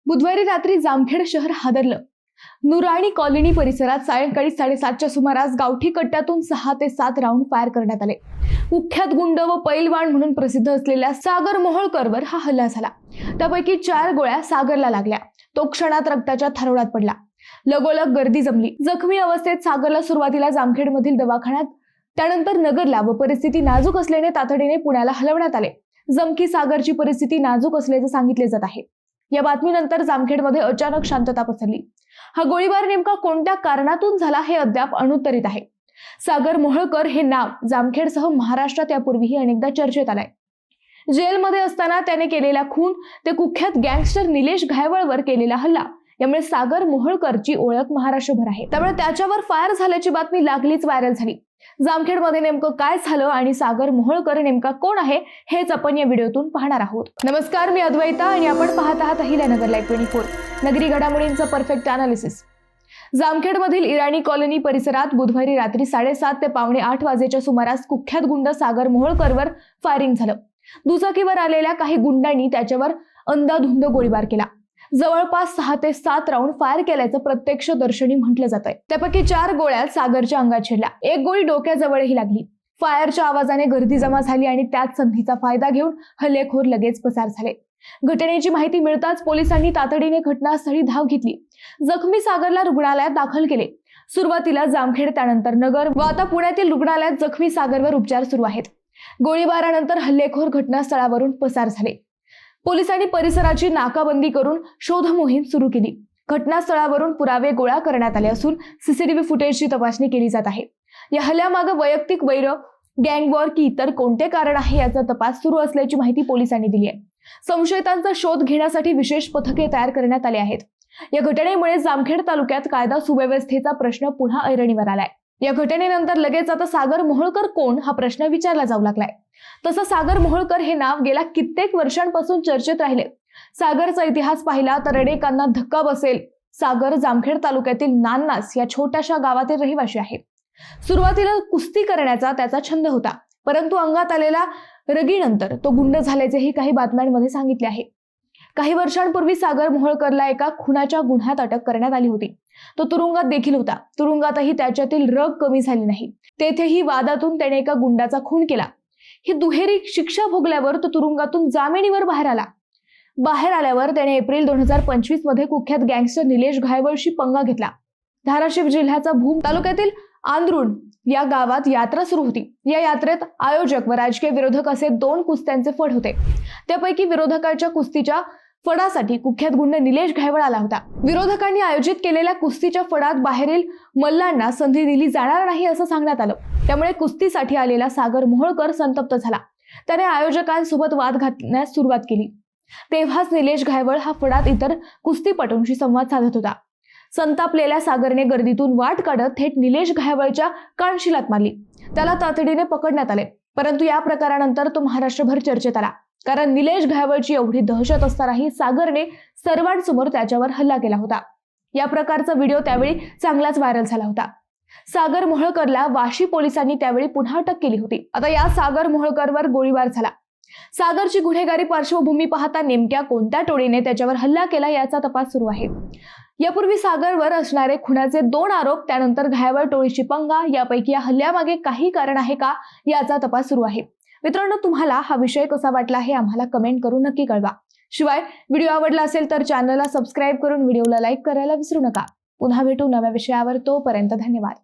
बुधवारी रात्री जामखेड शहर हादरलं। नुराणी कॉलनी परिसरात सायंकाळी 7:30च्या सुमारास गावठी कट्ट्यातून 6 ते 7 राऊंड फायर करण्यात आले। कुख्यात गुंड व पैलवान म्हणून प्रसिद्ध असलेल्या सागर मोहोळकरवर हा हल्ला झाला। त्यापैकी 4 गोळ्या सागरला लागल्या। तो क्षणात रक्ताच्या थारोळ्यात पडला। लगोलग गर्दी जमली। जखमी अवस्थेत सागरला सुरुवातीला जामखेडमधील दवाखान्यात, त्यानंतर नगरला व परिस्थिती नाजूक असल्याने तातडीने पुण्याला हलवण्यात आले। जमकी सागरची परिस्थिती नाजूक असल्याचे सांगितले जात आहे। या बातमीनंतर जामखेडमध्ये अचानक शांतता पसरली। हा गोळीबार नेमका कोणत्या कारणातून झाला हे अद्याप अनुत्तरित आहे। सागर मोहोळकर हे नाव जामखेडसह महाराष्ट्रात यापूर्वीही अनेकदा चर्चेत आलंय। जेलमध्ये असताना त्याने केलेला खून ते कुख्यात गँगस्टर निलेश घायवळवर केलेला हल्ला यामुळे सागर मोहोळकरची ओळख महाराष्ट्रभर आहे। त्यामुळे त्याच्यावर फायर झाल्याची बातमी लागलीच व्हायरल झाली। जामखेडमध्ये नेमकं काय झालं आणि सागर मोहोळकर नेमका कोण आहे हेच आपण या व्हिडिओतून पाहणार आहोत। नमस्कार, मी अद्वैता आणि आपण पाहत आहात अहिल्यानगर लाईव्ह 24, नगरी घडामोडींचा परफेक्ट अनालिसिस। जामखेडमधील इराणी कॉलनी परिसरात बुधवारी रात्री 7:30 ते पावणे 8 वाजेच्या सुमारास कुख्यात गुंड सागर मोहोळकरवर फायरिंग झालं। दुचाकीवर आलेल्या काही गुंडांनी त्याच्यावर अंधाधुंद गोळीबार केला। जवळपास 6 ते 7 राऊंड फायर केल्याचं प्रत्यक्षदर्शनी म्हटलं जातंय। त्यापैकी 4 गोळ्या सागरच्या अंगात शिरल्या। एक गोळी डोक्याजवळही लागली। फायरच्या आवाजाने गर्दी जमा झाली आणि त्याच संधीचा फायदा घेऊन हल्लेखोर लगेच पसार झाले। घटनेची माहिती मिळताच पोलिसांनी तातडीने घटनास्थळी धाव घेतली। जखमी सागरला रुग्णालयात दाखल केले। सुरुवातीला जामखेड, त्यानंतर नगर व आता पुण्यातील रुग्णालयात जखमी सागरवर उपचार सुरू आहेत। गोळीबारानंतर हल्लेखोर घटनास्थळावरून पसार झाले। पोलिसांनी परिसराची नाकाबंदी करून शोध मोहीम सुरू केली। घटनास्थळावरून पुरावे गोळा करण्यात आले असून सीसीटीव्ही फुटेजची तपासणी केली जात आहे। या हल्ल्यामागे वैयक्तिक वैर, गँग वॉर की इतर कोणते कारण आहे याचा तपास सुरू असल्याची माहिती पोलिसांनी दिली आहे। संशयितांचा शोध घेण्यासाठी विशेष पथके तयार करण्यात आले आहेत। या घटनेमुळे जामखेड तालुक्यात कायदा सुव्यवस्थेचा प्रश्न पुन्हा ऐरणीवर आलाय। या घटनेनंतर लगेच आता सागर मोहोळकर कोण हा प्रश्न विचारला जाऊ लागलाय। तसं सागर मोहोळकर हे नाव गेल्या कित्येक वर्षांपासून चर्चेत राहिले। सागरचा इतिहास पाहिला तर अनेकांना धक्का बसेल। सागर जामखेड तालुक्यातील नान्नास या छोट्याशा गावातील रहिवासी आहे। सुरुवातीला कुस्ती करण्याचा त्याचा छंद होता, परंतु अंगात आलेल्या रगीनंतर तो गुंड झाल्याचेही काही बातम्यांमध्ये सांगितले आहे। काही वर्षांपूर्वी सागर मोहोळकरला एका खुनाच्या गुन्ह्यात अटक करण्यात आली होती। तो तुरुंगात देखील होता। तुरुंगातही त्याच्यातील रग कमी झाली नाही। तेथेही वादातून त्याने एका गुंडाचा खून केला। ही दुहेरी शिक्षा भोगल्यावर तो तुरुंगातून जामिनीवर बाहेर आला। बाहेर आल्यावर त्याने एप्रिल 2025 मध्ये कुख्यात गँगस्टर निलेश घायवळशी पंगा घेतला। धाराशिव जिल्ह्याचा भूम तालुक्यातील आंद्रुण या गावात यात्रा सुरू होती। या यात्रेत आयोजक व राजकीय विरोधक असे 2 कुस्त्यांचे फड होते। त्यापैकी विरोधकाच्या कुस्तीच्या फडासाठी कुख्यात गुंड निलेश घायवळ आला होता। विरोधकांनी आयोजित केलेल्या कुस्तीच्या फडात बाहेरील मल्लांना संधी दिली जाणार नाही असं सांगण्यात आलं। त्यामुळे कुस्तीसाठी आलेला सागर मोहोळकर संतप्त झाला। त्याने आयोजकांसोबत वाद घालण्यास सुरुवात केली। तेव्हाच निलेश घायवळ हा फडात इतर कुस्तीपटूंशी संवाद साधत होता। संतापलेल्या सागरने गर्दीतून वाट काढत थेट निलेश घायवळच्या कानशिलात मारली। त्याला तातडीने पकडण्यात आले, परंतु या प्रकारानंतर तो महाराष्ट्रभर चर्चेत आला। कारण निलेश घायवळची एवढी दहशत असतानाही सागरने सर्वांसमोर त्याच्यावर हल्ला केला होता। या प्रकारचा व्हिडिओ त्यावेळी चांगलाच व्हायरल झाला होता। सागर मोहोळकरला वाशी पोलिसांनी त्यावेळी पुन्हा अटक केली होती। आता या सागर मोहोळकरवर गोळीबार झाला। सागरची गुन्हेगारी पार्श्वभूमी पाहता नेमक्या कोणत्या टोळीने त्याच्यावर हल्ला केला याचा तपास सुरू आहे। यापूर्वी सागरवर असणारे खुनाचे 2 आरोप, त्यानंतर घायवळ टोळीची पंगा, यापैकी या हल्ल्यामागे काही कारण आहे का याचा तपास सुरू आहे। मित्रांनो, तुम्हाला हा विषय कसा वाटला हे आम्हाला कमेंट करून नक्की कळवा। शिवाय व्हिडिओ आवडला असेल तर चॅनलला सबस्क्राईब करून व्हिडिओला लाईक करायला विसरू नका। पुन्हा भेटू नव्या विषयावर, तोपर्यंत धन्यवाद।